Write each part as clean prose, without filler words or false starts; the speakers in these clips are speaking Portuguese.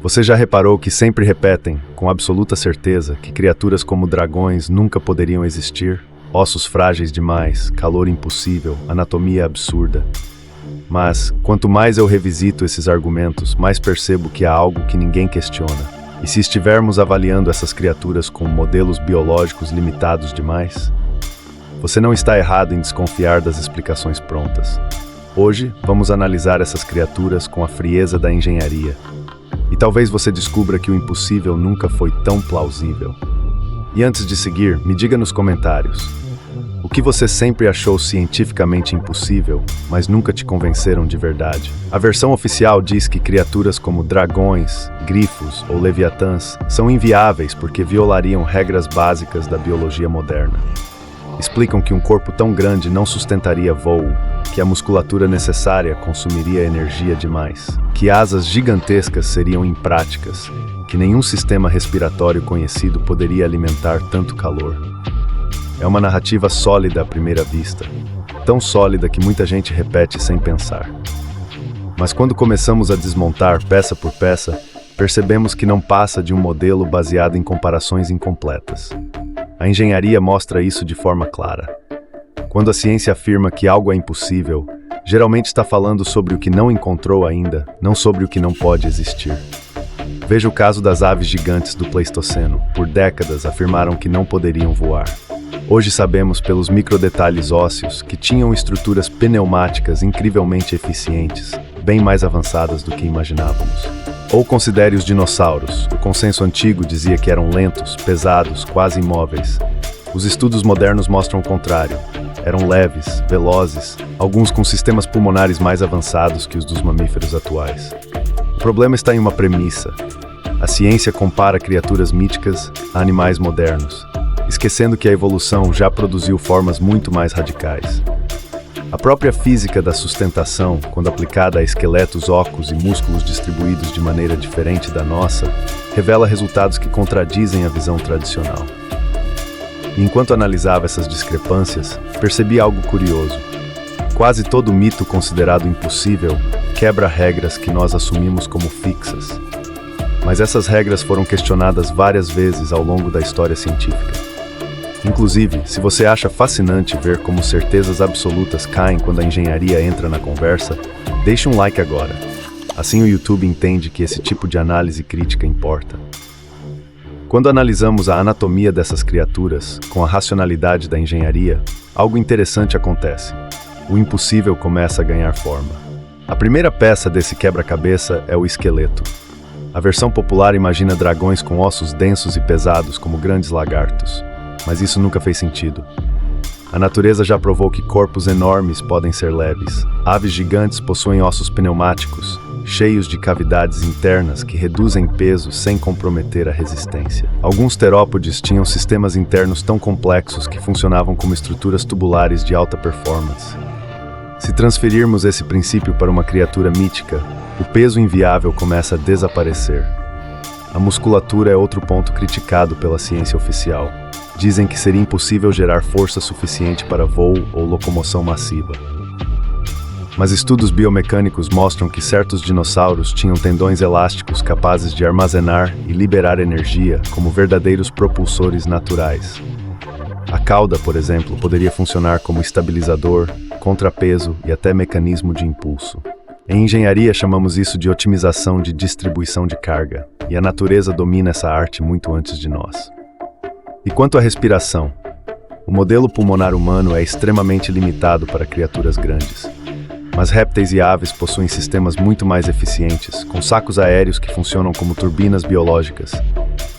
Você já reparou que sempre repetem, com absoluta certeza, que criaturas como dragões nunca poderiam existir? Ossos frágeis demais, calor impossível, anatomia absurda. Mas, quanto mais eu revisito esses argumentos, mais percebo que há algo que ninguém questiona. E se estivermos avaliando essas criaturas com modelos biológicos limitados demais? Você não está errado em desconfiar das explicações prontas. Hoje, vamos analisar essas criaturas com a frieza da engenharia. E talvez você descubra que o impossível nunca foi tão plausível. E antes de seguir, me diga nos comentários: o que você sempre achou cientificamente impossível, mas nunca te convenceram de verdade? A versão oficial diz que criaturas como dragões, grifos ou leviatãs são inviáveis porque violariam regras básicas da biologia moderna. Explicam que um corpo tão grande não sustentaria voo, que a musculatura necessária consumiria energia demais, que asas gigantescas seriam impráticas, que nenhum sistema respiratório conhecido poderia alimentar tanto calor. É uma narrativa sólida à primeira vista, tão sólida que muita gente repete sem pensar. Mas quando começamos a desmontar peça por peça, percebemos que não passa de um modelo baseado em comparações incompletas. A engenharia mostra isso de forma clara. Quando a ciência afirma que algo é impossível, geralmente está falando sobre o que não encontrou ainda, não sobre o que não pode existir. Veja o caso das aves gigantes do Pleistoceno. Por décadas afirmaram que não poderiam voar. Hoje sabemos pelos microdetalhes ósseos que tinham estruturas pneumáticas incrivelmente eficientes, bem mais avançadas do que imaginávamos. Ou considere os dinossauros. O consenso antigo dizia que eram lentos, pesados, quase imóveis. Os estudos modernos mostram o contrário. Eram leves, velozes, alguns com sistemas pulmonares mais avançados que os dos mamíferos atuais. O problema está em uma premissa. A ciência compara criaturas míticas a animais modernos, esquecendo que a evolução já produziu formas muito mais radicais. A própria física da sustentação, quando aplicada a esqueletos ocos e músculos distribuídos de maneira diferente da nossa, revela resultados que contradizem a visão tradicional. E enquanto analisava essas discrepâncias, percebi algo curioso. Quase todo mito considerado impossível quebra regras que nós assumimos como fixas. Mas essas regras foram questionadas várias vezes ao longo da história científica. Inclusive, se você acha fascinante ver como certezas absolutas caem quando a engenharia entra na conversa, deixe um like agora. Assim o YouTube entende que esse tipo de análise crítica importa. Quando analisamos a anatomia dessas criaturas, com a racionalidade da engenharia, algo interessante acontece. O impossível começa a ganhar forma. A primeira peça desse quebra-cabeça é o esqueleto. A versão popular imagina dragões com ossos densos e pesados como grandes lagartos. Mas isso nunca fez sentido. A natureza já provou que corpos enormes podem ser leves. Aves gigantes possuem ossos pneumáticos, cheios de cavidades internas que reduzem peso sem comprometer a resistência. Alguns terópodes tinham sistemas internos tão complexos que funcionavam como estruturas tubulares de alta performance. Se transferirmos esse princípio para uma criatura mítica, o peso inviável começa a desaparecer. A musculatura é outro ponto criticado pela ciência oficial. Dizem que seria impossível gerar força suficiente para voo ou locomoção massiva. Mas estudos biomecânicos mostram que certos dinossauros tinham tendões elásticos capazes de armazenar e liberar energia como verdadeiros propulsores naturais. A cauda, por exemplo, poderia funcionar como estabilizador, contrapeso e até mecanismo de impulso. Em engenharia chamamos isso de otimização de distribuição de carga, e a natureza domina essa arte muito antes de nós. E quanto à respiração? O modelo pulmonar humano é extremamente limitado para criaturas grandes. Mas répteis e aves possuem sistemas muito mais eficientes, com sacos aéreos que funcionam como turbinas biológicas.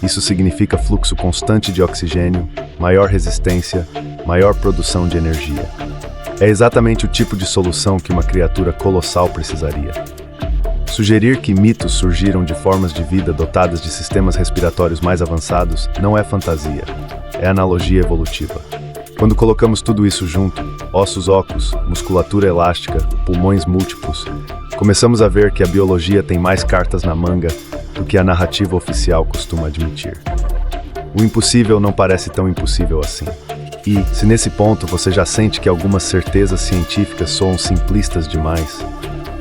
Isso significa fluxo constante de oxigênio, maior resistência, maior produção de energia. É exatamente o tipo de solução que uma criatura colossal precisaria. Sugerir que mitos surgiram de formas de vida dotadas de sistemas respiratórios mais avançados não é fantasia, é analogia evolutiva. Quando colocamos tudo isso junto, ossos ocos, musculatura elástica, pulmões múltiplos, começamos a ver que a biologia tem mais cartas na manga do que a narrativa oficial costuma admitir. O impossível não parece tão impossível assim. E, se nesse ponto você já sente que algumas certezas científicas soam simplistas demais,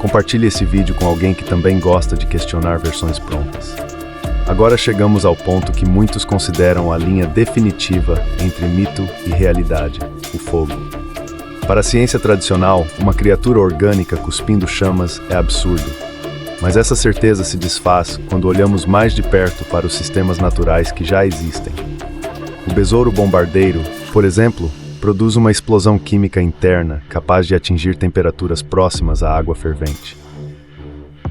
Compartilhe esse vídeo com alguém que também gosta de questionar versões prontas. Agora chegamos ao ponto que muitos consideram a linha definitiva entre mito e realidade, o fogo. Para a ciência tradicional, uma criatura orgânica cuspindo chamas é absurdo. Mas essa certeza se desfaz quando olhamos mais de perto para os sistemas naturais que já existem. O besouro bombardeiro, por exemplo, produz uma explosão química interna capaz de atingir temperaturas próximas à água fervente.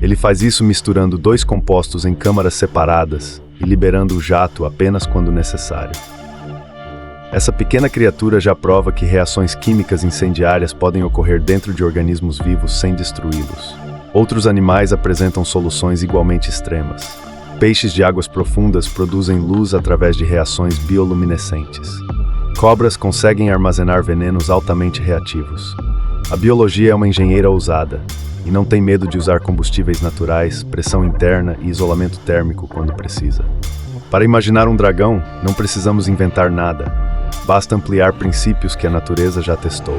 Ele faz isso misturando dois compostos em câmaras separadas e liberando o jato apenas quando necessário. Essa pequena criatura já prova que reações químicas incendiárias podem ocorrer dentro de organismos vivos sem destruí-los. Outros animais apresentam soluções igualmente extremas. Peixes de águas profundas produzem luz através de reações bioluminescentes. Cobras conseguem armazenar venenos altamente reativos. A biologia é uma engenheira ousada e não tem medo de usar combustíveis naturais, pressão interna e isolamento térmico quando precisa. Para imaginar um dragão, não precisamos inventar nada. Basta ampliar princípios que a natureza já testou.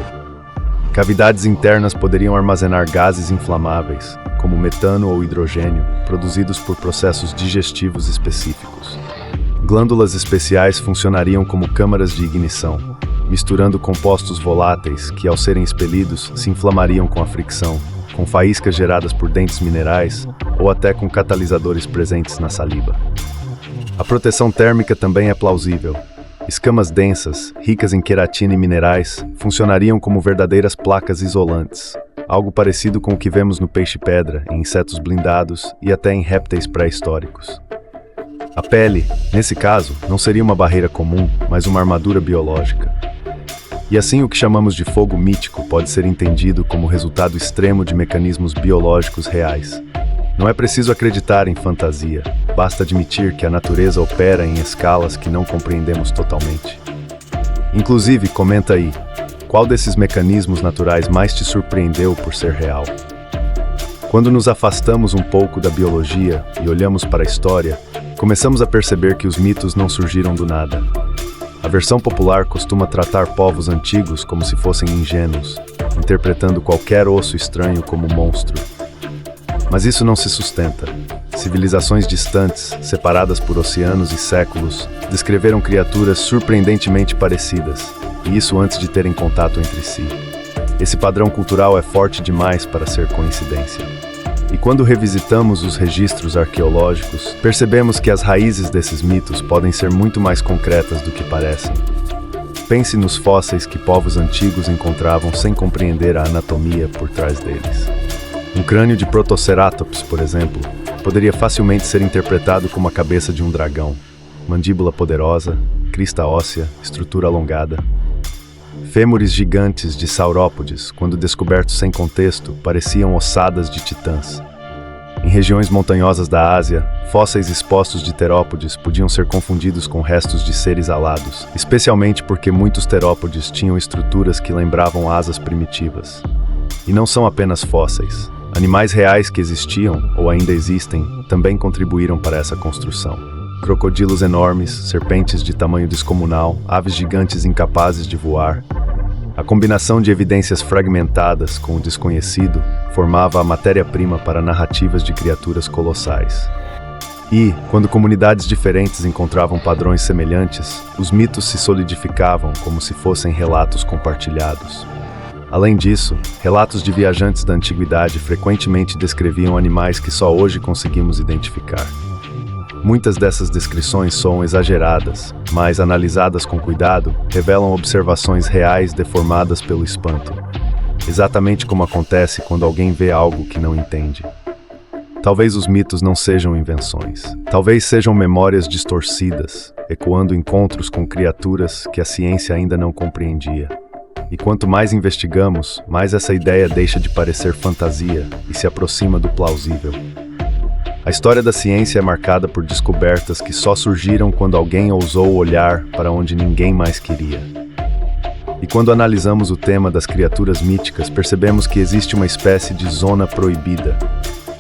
Cavidades internas poderiam armazenar gases inflamáveis, como metano ou hidrogênio, produzidos por processos digestivos específicos. Glândulas especiais funcionariam como câmaras de ignição, misturando compostos voláteis que, ao serem expelidos, se inflamariam com a fricção, com faíscas geradas por dentes minerais ou até com catalisadores presentes na saliva. A proteção térmica também é plausível. Escamas densas, ricas em queratina e minerais, funcionariam como verdadeiras placas isolantes, algo parecido com o que vemos no peixe-pedra, em insetos blindados e até em répteis pré-históricos. A pele, nesse caso, não seria uma barreira comum, mas uma armadura biológica. E assim o que chamamos de fogo mítico pode ser entendido como resultado extremo de mecanismos biológicos reais. Não é preciso acreditar em fantasia, basta admitir que a natureza opera em escalas que não compreendemos totalmente. Inclusive, comenta aí, qual desses mecanismos naturais mais te surpreendeu por ser real? Quando nos afastamos um pouco da biologia e olhamos para a história, começamos a perceber que os mitos não surgiram do nada. A versão popular costuma tratar povos antigos como se fossem ingênuos, interpretando qualquer osso estranho como monstro. Mas isso não se sustenta. Civilizações distantes, separadas por oceanos e séculos, descreveram criaturas surpreendentemente parecidas, e isso antes de terem contato entre si. Esse padrão cultural é forte demais para ser coincidência. E quando revisitamos os registros arqueológicos, percebemos que as raízes desses mitos podem ser muito mais concretas do que parecem. Pense nos fósseis que povos antigos encontravam sem compreender a anatomia por trás deles. Um crânio de Protoceratops, por exemplo, poderia facilmente ser interpretado como a cabeça de um dragão, mandíbula poderosa, crista óssea, estrutura alongada. Fêmures gigantes de saurópodes, quando descobertos sem contexto, pareciam ossadas de titãs. Em regiões montanhosas da Ásia, fósseis expostos de terópodes podiam ser confundidos com restos de seres alados, especialmente porque muitos terópodes tinham estruturas que lembravam asas primitivas. E não são apenas fósseis. Animais reais que existiam, ou ainda existem, também contribuíram para essa construção. Crocodilos enormes, serpentes de tamanho descomunal, aves gigantes incapazes de voar. A combinação de evidências fragmentadas com o desconhecido formava a matéria-prima para narrativas de criaturas colossais. E, quando comunidades diferentes encontravam padrões semelhantes, os mitos se solidificavam como se fossem relatos compartilhados. Além disso, relatos de viajantes da antiguidade frequentemente descreviam animais que só hoje conseguimos identificar. Muitas dessas descrições soam exageradas, mas, analisadas com cuidado, revelam observações reais deformadas pelo espanto. Exatamente como acontece quando alguém vê algo que não entende. Talvez os mitos não sejam invenções. Talvez sejam memórias distorcidas, ecoando encontros com criaturas que a ciência ainda não compreendia. E quanto mais investigamos, mais essa ideia deixa de parecer fantasia e se aproxima do plausível. A história da ciência é marcada por descobertas que só surgiram quando alguém ousou olhar para onde ninguém mais queria. E quando analisamos o tema das criaturas míticas, percebemos que existe uma espécie de zona proibida.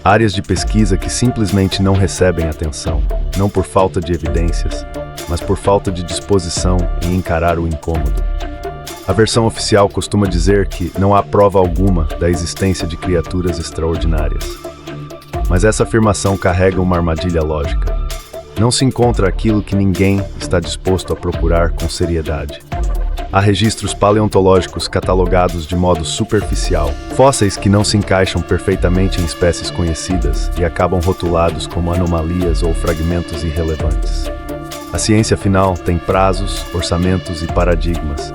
Áreas de pesquisa que simplesmente não recebem atenção, não por falta de evidências, mas por falta de disposição em encarar o incômodo. A versão oficial costuma dizer que não há prova alguma da existência de criaturas extraordinárias. Mas essa afirmação carrega uma armadilha lógica. Não se encontra aquilo que ninguém está disposto a procurar com seriedade. Há registros paleontológicos catalogados de modo superficial, fósseis que não se encaixam perfeitamente em espécies conhecidas e acabam rotulados como anomalias ou fragmentos irrelevantes. A ciência afinal tem prazos, orçamentos e paradigmas,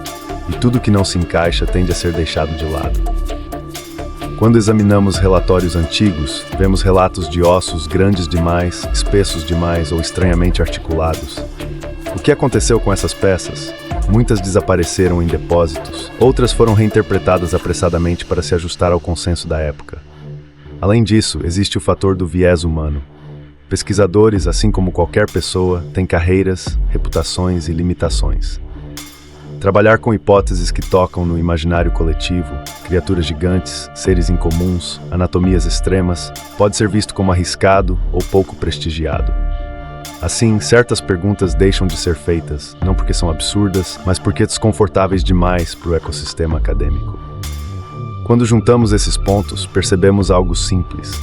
e tudo que não se encaixa tende a ser deixado de lado. Quando examinamos relatórios antigos, vemos relatos de ossos grandes demais, espessos demais ou estranhamente articulados. O que aconteceu com essas peças? Muitas desapareceram em depósitos, outras foram reinterpretadas apressadamente para se ajustar ao consenso da época. Além disso, existe o fator do viés humano. Pesquisadores, assim como qualquer pessoa, têm carreiras, reputações e limitações. Trabalhar com hipóteses que tocam no imaginário coletivo, criaturas gigantes, seres incomuns, anatomias extremas, pode ser visto como arriscado ou pouco prestigiado. Assim, certas perguntas deixam de ser feitas, não porque são absurdas, mas porque desconfortáveis demais para o ecossistema acadêmico. Quando juntamos esses pontos, percebemos algo simples.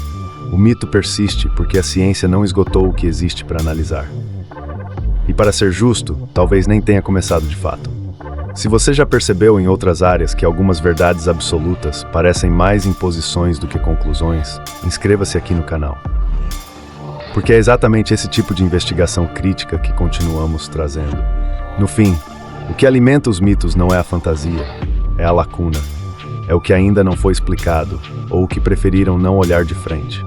O mito persiste porque a ciência não esgotou o que existe para analisar. E para ser justo, talvez nem tenha começado de fato. Se você já percebeu em outras áreas que algumas verdades absolutas parecem mais imposições do que conclusões, inscreva-se aqui no canal. Porque é exatamente esse tipo de investigação crítica que continuamos trazendo. No fim, o que alimenta os mitos não é a fantasia, é a lacuna. É o que ainda não foi explicado, ou o que preferiram não olhar de frente.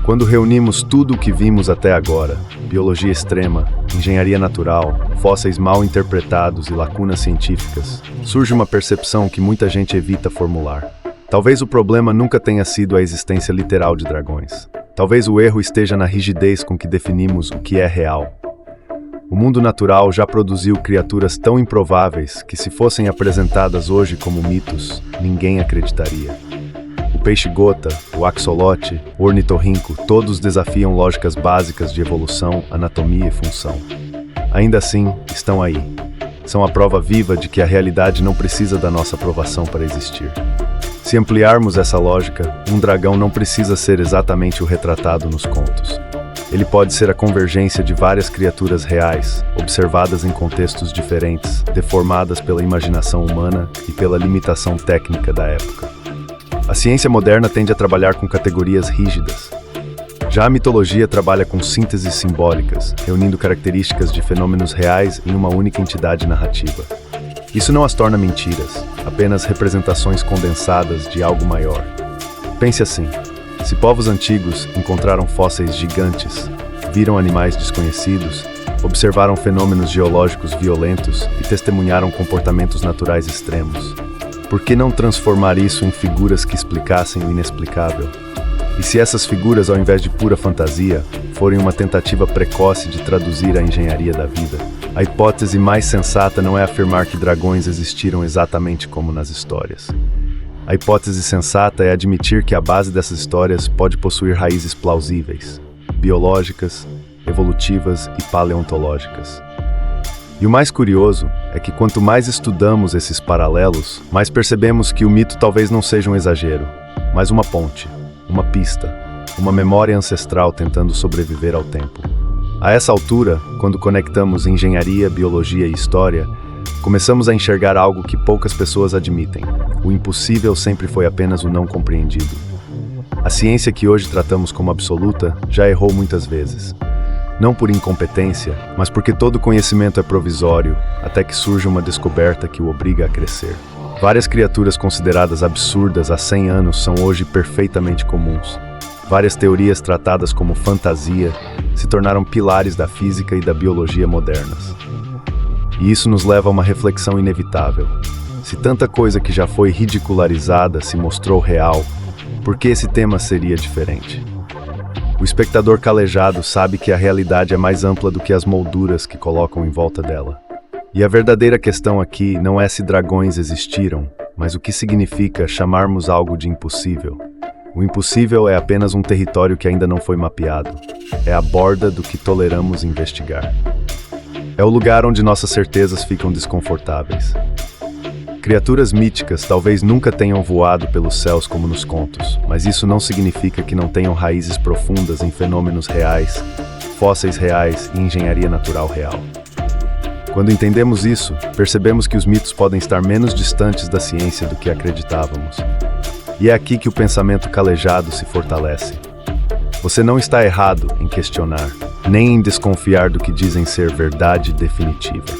Quando reunimos tudo o que vimos até agora, biologia extrema, engenharia natural, fósseis mal interpretados e lacunas científicas, surge uma percepção que muita gente evita formular. Talvez o problema nunca tenha sido a existência literal de dragões. Talvez o erro esteja na rigidez com que definimos o que é real. O mundo natural já produziu criaturas tão improváveis que, se fossem apresentadas hoje como mitos, ninguém acreditaria. O peixe-gota, o axolote, o ornitorrinco, todos desafiam lógicas básicas de evolução, anatomia e função. Ainda assim, estão aí. São a prova viva de que a realidade não precisa da nossa aprovação para existir. Se ampliarmos essa lógica, um dragão não precisa ser exatamente o retratado nos contos. Ele pode ser a convergência de várias criaturas reais, observadas em contextos diferentes, deformadas pela imaginação humana e pela limitação técnica da época. A ciência moderna tende a trabalhar com categorias rígidas. Já a mitologia trabalha com sínteses simbólicas, reunindo características de fenômenos reais em uma única entidade narrativa. Isso não as torna mentiras, apenas representações condensadas de algo maior. Pense assim: se povos antigos encontraram fósseis gigantes, viram animais desconhecidos, observaram fenômenos geológicos violentos e testemunharam comportamentos naturais extremos, por que não transformar isso em figuras que explicassem o inexplicável? E se essas figuras, ao invés de pura fantasia, forem uma tentativa precoce de traduzir a engenharia da vida? A hipótese mais sensata não é afirmar que dragões existiram exatamente como nas histórias. A hipótese sensata é admitir que a base dessas histórias pode possuir raízes plausíveis, biológicas, evolutivas e paleontológicas. E o mais curioso é que quanto mais estudamos esses paralelos, mais percebemos que o mito talvez não seja um exagero, mas uma ponte, uma pista, uma memória ancestral tentando sobreviver ao tempo. A essa altura, quando conectamos engenharia, biologia e história, começamos a enxergar algo que poucas pessoas admitem. O impossível sempre foi apenas o não compreendido. A ciência que hoje tratamos como absoluta já errou muitas vezes. Não por incompetência, mas porque todo conhecimento é provisório, até que surja uma descoberta que o obriga a crescer. Várias criaturas consideradas absurdas há 100 anos são hoje perfeitamente comuns. Várias teorias tratadas como fantasia se tornaram pilares da física e da biologia modernas. E isso nos leva a uma reflexão inevitável. Se tanta coisa que já foi ridicularizada se mostrou real, por que esse tema seria diferente? O espectador calejado sabe que a realidade é mais ampla do que as molduras que colocam em volta dela. E a verdadeira questão aqui não é se dragões existiram, mas o que significa chamarmos algo de impossível. O impossível é apenas um território que ainda não foi mapeado. É a borda do que toleramos investigar. É o lugar onde nossas certezas ficam desconfortáveis. Criaturas míticas talvez nunca tenham voado pelos céus como nos contos, mas isso não significa que não tenham raízes profundas em fenômenos reais, fósseis reais e engenharia natural real. Quando entendemos isso, percebemos que os mitos podem estar menos distantes da ciência do que acreditávamos. E é aqui que o pensamento calejado se fortalece. Você não está errado em questionar, nem em desconfiar do que dizem ser verdade definitiva.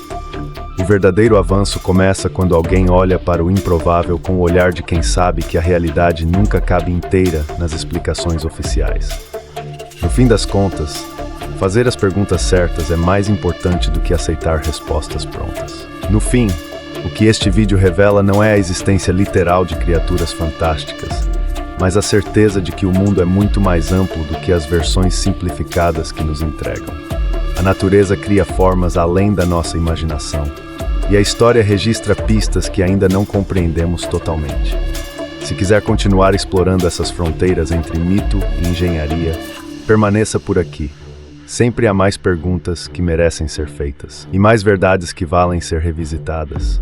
O verdadeiro avanço começa quando alguém olha para o improvável com o olhar de quem sabe que a realidade nunca cabe inteira nas explicações oficiais. No fim das contas, fazer as perguntas certas é mais importante do que aceitar respostas prontas. No fim, o que este vídeo revela não é a existência literal de criaturas fantásticas, mas a certeza de que o mundo é muito mais amplo do que as versões simplificadas que nos entregam. A natureza cria formas além da nossa imaginação, e a história registra pistas que ainda não compreendemos totalmente. Se quiser continuar explorando essas fronteiras entre mito e engenharia, permaneça por aqui. Sempre há mais perguntas que merecem ser feitas, e mais verdades que valem ser revisitadas.